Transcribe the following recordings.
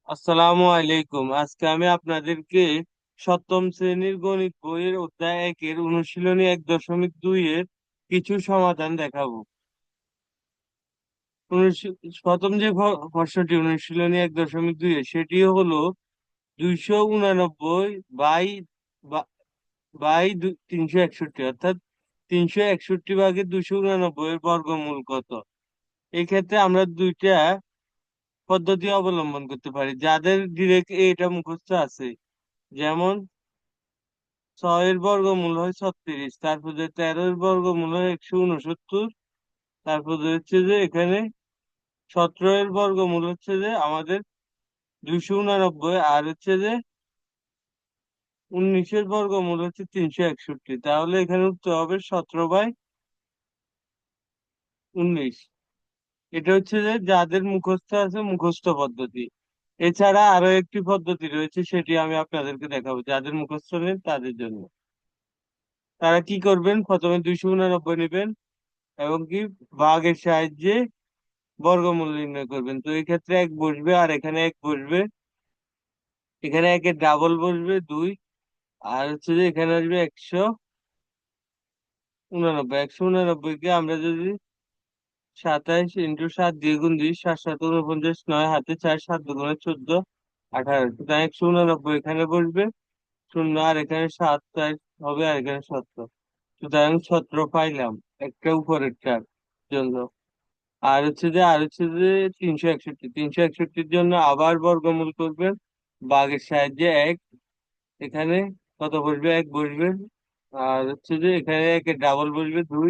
আসসালামু আলাইকুম। আজকে আমি আপনাদেরকে সপ্তম শ্রেণীর গণিত বইয়ের অধ্যায় 1-এর অনুশীলনী 1.2 এর কিছু সমাধান দেখাবো। প্রথম যে প্রশ্নটি অনুশীলনী 1.2 এর সেটি হলো 289 বাই 361, অর্থাৎ 361 ভাগে 289 এর বর্গমূল কত। এই ক্ষেত্রে আমরা দুইটা পদ্ধতি অবলম্বন করতে পারি, যাদের ডিরেক্ট এটা মুখস্থ আছে। যেমন 6 এর বর্গমূল হয় 36, তারপরে 13 এর বর্গমূল হয় 169, তারপরে হচ্ছে যে এখানে 17 এর বর্গমূল হচ্ছে যে আমাদের 289, আর হচ্ছে যে 19-এর বর্গমূল হচ্ছে 361। তাহলে এখানে উত্তর হবে 17/19। এটা হচ্ছে যে যাদের মুখস্থ আছে মুখস্থ পদ্ধতি। এছাড়া আরো একটি পদ্ধতি রয়েছে, সেটি আমি আপনাদেরকে দেখাবো যাদের মুখস্থ নেই তাদের জন্য। তারা কি করবেন, প্রথমে 289 নেবেন এবং কি ভাগের সাহায্যে বর্গমূল নির্ণয় করবেন। তো এই ক্ষেত্রে এক বসবে আর এখানে এক বসবে, এখানে একের ডাবল বসবে 2, আর হচ্ছে যে এখানে আসবে 189। 189 কে আমরা যদি 27 × 7 দিয়ে গুণ দিই, 7×7 = 49, 9 হাতে 4, 7×2 = 14, 18। সুতরাং 189 এখানে বসবে, শূন্য, আর এখানে 7 হবে, আর এখানে 17। সুতরাং 17 পাইলাম একটা উপরেরটার জন্য। আর হচ্ছে যে 361, জন্য আবার বর্গমূল করবেন ভাগের সাহায্যে এক। এখানে কত বসবে, এক বসবে, আর হচ্ছে যে এখানে একের ডাবল বসবে 2,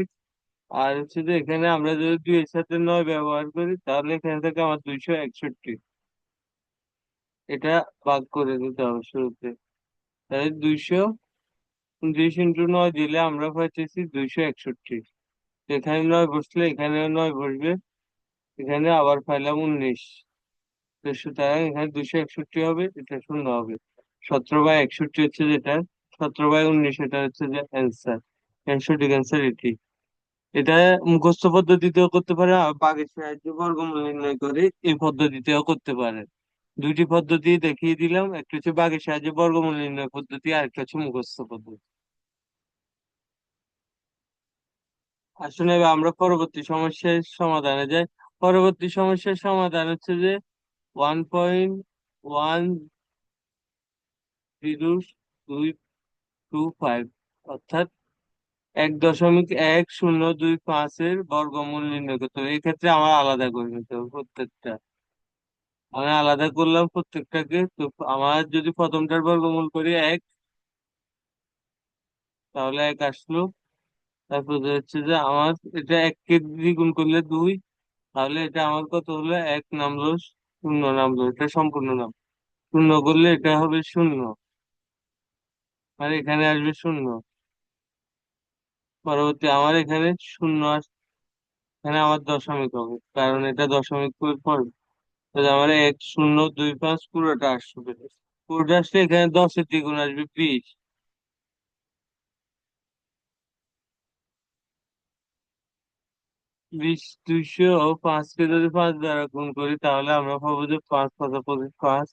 আর হচ্ছে যে এখানে আমরা যদি 2 এর সাথে 9 ব্যবহার করি তাহলে এখানে থেকে আমার 261। এটা ভাগ করে দিতে হবে শুরুতে। তাহলে 229 দিলে আমরা পাইতেছি 261। এখানে 9 বসলে এখানেও 9 বসবে, এখানে আবার পাইলাম 19। তো সুতরাং এখানে 261 হবে, এটা শূন্য হবে। 17/61 হচ্ছে যেটা, 17/19 এটা হচ্ছে যে অ্যান্সার। সঠিক অ্যান্সার এটি। এটা মুখস্থ পদ্ধতিতেও করতে পারে, আর বাগের সাহায্যে বর্গমূল নির্ণয় করে এই পদ্ধতিতেও করতে পারে। দুইটি পদ্ধতি দেখিয়ে দিলাম, একটা হচ্ছে বাগের সাহায্যে বর্গমূল নির্ণয় পদ্ধতি, আর একটা হচ্ছে মুখস্থ পদ্ধতি। আসলে এবার আমরা পরবর্তী সমস্যার সমাধানে যাই। পরবর্তী সমস্যার সমাধান হচ্ছে যে 1.1025, অর্থাৎ 1.1025-এর বর্গমূল নির্ণয় করতে হবে। এক্ষেত্রে আমার আলাদা করে নিতে হবে প্রত্যেকটা। আমি আলাদা করলাম প্রত্যেকটাকে। তো আমার যদি প্রথমটার বর্গমূল করি 1, তাহলে 1 আসলো। তারপরে হচ্ছে যে আমার এটা 1 কে দ্বিগুণ করলে 2, তাহলে এটা আমার কত হলো, 1 নামলো, শূন্য নামলো, এটা সম্পূর্ণ নাম। শূন্য করলে এটা হবে শূন্য, আর এখানে আসবে শূন্য। পরবর্তী আমার এখানে শূন্য এখানে আমার দশমিক হবে, কারণ এটা দশমিক পর। তাহলে আমার 1.025 পুরোটা আসবে। পুরোটা আসলে এখানে 10-এর দ্বিগুণ আসবে 20। 20 205-কে যদি 5 দ্বারা গুণ করি তাহলে আমরা পাবো যে 5×5 = 5,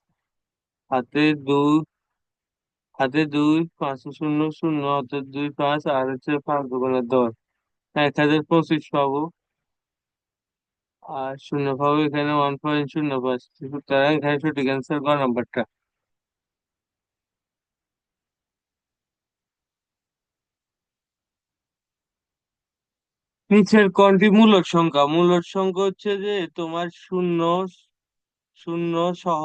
হাতে 2, হাতে 2, 5 শূন্য শূন্য, অর্থাৎ 2 5, আর হচ্ছে 5×2 = 10, 1025 পাবো। আর শূন্য পাবো এখানে 1.05। সুতরাং এখানে সঠিক অ্যান্সার গ নাম্বারটা। নিচের কোনটি মূলদ সংখ্যা? মূলদ সংখ্যা হচ্ছে যে তোমার শূন্য, শূন্য সহ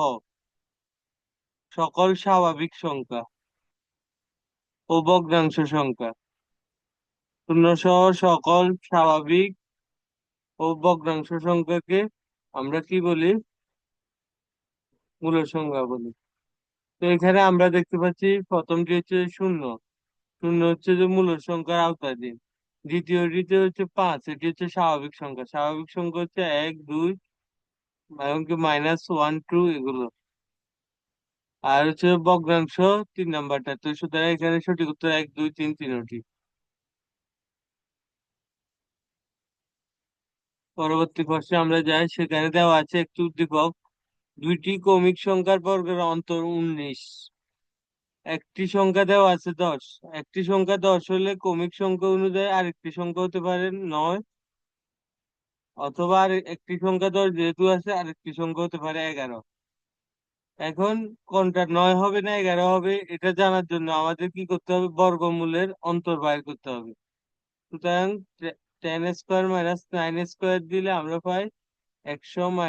সকল স্বাভাবিক সংখ্যা ও ভগ্নাংশ সংখ্যা। শূন্য সহ সকল স্বাভাবিক ও ভগ্নাংশ সংখ্যাকে আমরা কি বলি? মূলদ সংখ্যা বলি। তো এখানে আমরা দেখতে পাচ্ছি প্রথমটি হচ্ছে শূন্য। শূন্য হচ্ছে যে মূলদ সংখ্যার আওতাধীন। দ্বিতীয়টিতে হচ্ছে 5, এটি হচ্ছে স্বাভাবিক সংখ্যা। স্বাভাবিক সংখ্যা হচ্ছে 1, 2, এমনকি -1, 2 এগুলো। আর হচ্ছে ভগ্নাংশ 3 নাম্বারটা। তো সুতরাং এখানে সঠিক উত্তর 1, 2, 3 তিনটি। পরবর্তী প্রশ্নে আমরা যাই, সেখানে দেওয়া আছে একটি উদ্দীপক দুইটি কমিক সংখ্যার বর্গের অন্তর 19। একটি সংখ্যা দেওয়া আছে 10। একটি সংখ্যা 10 হলে কমিক সংখ্যা অনুযায়ী আরেকটি সংখ্যা হতে পারে 9, অথবা আর একটি সংখ্যা 10 যেহেতু আছে আরেকটি সংখ্যা হতে পারে 11। এখন কোনটা 9 হবে না 11 হবে এটা জানার জন্য আমাদের কি করতে হবে, বর্গমূলের অন্তর বাইর করতে হবে। সুতরাং 10² - 9² দিলে আমরা পাই 100 -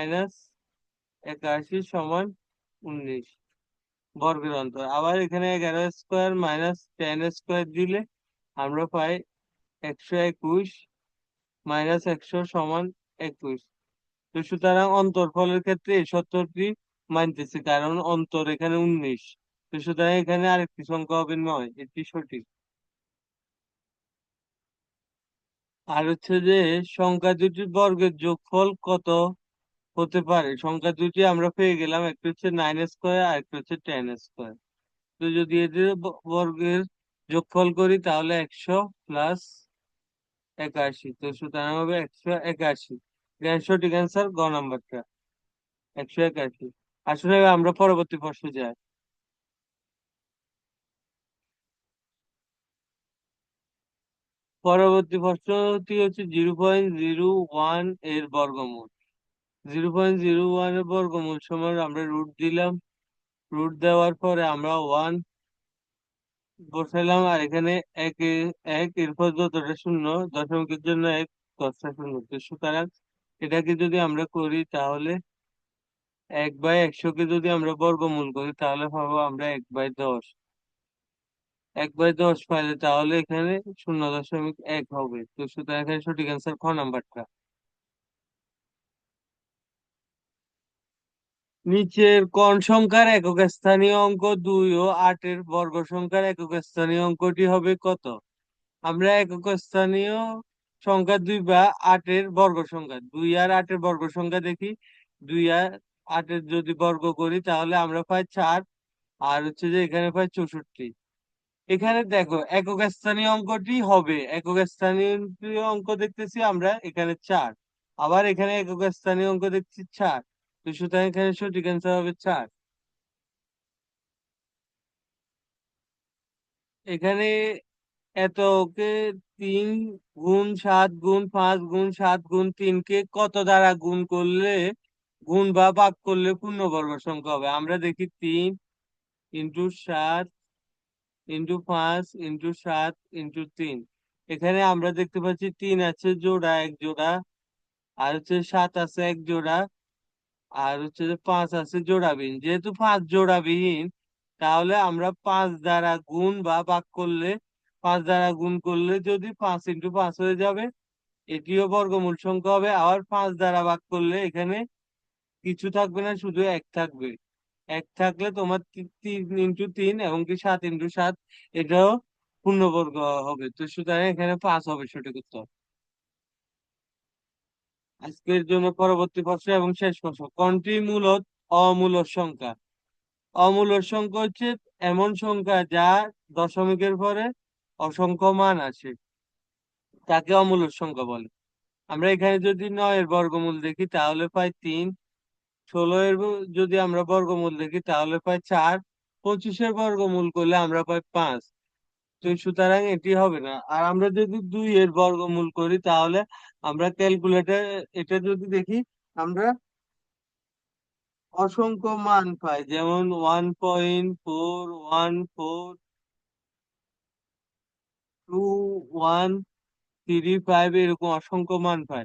81 = 19 বর্গের অন্তর। আবার এখানে 11² - 10² দিলে আমরা পাই 121 - 100 = 21। তো সুতরাং অন্তরফলের ক্ষেত্রে এই সত্যটি মানতেছে, কারণ অন্তর এখানে 19। তো সুতরাং এখানে আরেকটি সংখ্যা হবে 9, এটি সঠিক। আর হচ্ছে যে সংখ্যা দুটির বর্গের যোগফল কত হতে পারে। সংখ্যা দুটি আমরা পেয়ে গেলাম, একটা হচ্ছে 9² আর একটা হচ্ছে 10²। তো যদি এদের বর্গের যোগফল করি তাহলে 100 + 81। তো সুতরাং হবে 181। সঠিক অ্যান্সার গ নাম্বারটা, 181। আসলে আমরা পরবর্তী প্রশ্নে যাই। পরবর্তী প্রশ্নটি হচ্ছে 0.01 এর বর্গমূল। 0.01 এর বর্গমূল সমান আমরা রুট দিলাম। রুট দেওয়ার পরে আমরা 1 বসাইলাম, আর এখানে এক এক, এরপর যতটা শূন্য, দশমিকের জন্য 1, 10টা শূন্য। তো সুতরাং এটাকে যদি আমরা করি তাহলে 1/100 কে যদি আমরা বর্গমূল করি তাহলে পাবো আমরা 1/10। 1/10 পাইলে তাহলে এখানে 0.1 হবে। তো সুতরাং এখানে সঠিক অ্যান্সার খ নাম্বারটা। নিচের কোন সংখ্যার একক স্থানীয় অঙ্ক 2 ও 8 এর বর্গ সংখ্যার একক স্থানীয় অঙ্কটি হবে কত। আমরা একক স্থানীয় সংখ্যা 2 বা 8 এর বর্গ সংখ্যা 2 আর 8 এর বর্গ সংখ্যা দেখি। 2 আর 8 এর যদি বর্গ করি তাহলে আমরা পাই 4, আর হচ্ছে যে এখানে পাই 64। এখানে দেখো একক স্থানীয় অঙ্কটি হবে, একক স্থানীয় অঙ্ক দেখতেছি আমরা এখানে 4, আবার এখানে একক স্থানীয় অঙ্ক দেখছি 4। তো সুতরাং এখানে সঠিক অ্যান্সার হবে 4। এখানে এতকে 3 × 7 × 5 × 7 × 3 কে কত দ্বারা গুণ করলে, গুণ বা ভাগ করলে পূর্ণবর্গ সংখ্যা হবে। আমরা দেখি 3 × 7 × 5 × 7 × 3। এখানে আমরা দেখতে পাচ্ছি 3 আছে জোড়া, এক জোড়া, আর হচ্ছে 7 আছে এক জোড়া, আর হচ্ছে যে 5 আছে জোড়াবিহীন। যেহেতু 5 জোড়াবিহীন তাহলে আমরা 5 দ্বারা গুণ বা ভাগ করলে, 5 দ্বারা গুণ করলে যদি 5 × 5 হয়ে যাবে, এটিও বর্গমূল সংখ্যা হবে। আবার 5 দ্বারা ভাগ করলে এখানে কিছু থাকবে না, শুধু 1 থাকবে। 1 থাকলে তোমার 3 × 3 এবং কি 7 × 7 এটাও পূর্ণবর্গ হবে। তো সুতরাং এখানে 5 হবে সঠিক উত্তর। আজকের জন্য পরবর্তী প্রশ্ন এবং শেষ প্রশ্ন, কোনটি মূলত অমূলদ সংখ্যা। অমূলদ সংখ্যা হচ্ছে এমন সংখ্যা যা দশমিকের পরে অসংখ্য মান আছে, তাকে অমূলদ সংখ্যা বলে। আমরা এখানে যদি 9 এর বর্গমূল দেখি তাহলে পাই 3। 16 এর যদি আমরা বর্গমূল দেখি তাহলে পাই 4। 25 এর বর্গমূল করলে আমরা পাই 5। তো সুতরাং এটি হবে না। আর আমরা যদি 2 এর বর্গমূল করি তাহলে আমরা ক্যালকুলেটর এটা যদি দেখি আমরা অসংখ্য মান পাই, যেমন 1.414215 এরকম অসংখ্য মান পাই।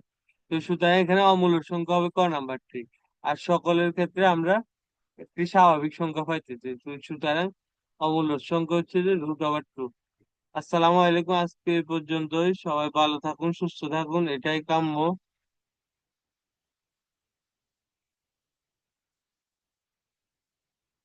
তো সুতরাং এখানে অমূলদ সংখ্যা হবে ক নাম্বারটি। আর সকলের ক্ষেত্রে আমরা একটি স্বাভাবিক সংখ্যা পাইতেছি। তো সুতরাং অমূলদ সংখ্যা হচ্ছে যে √2। আসসালামু আলাইকুম, আজকে এই পর্যন্তই। সবাই ভালো থাকুন, সুস্থ থাকুন, এটাই কাম্য।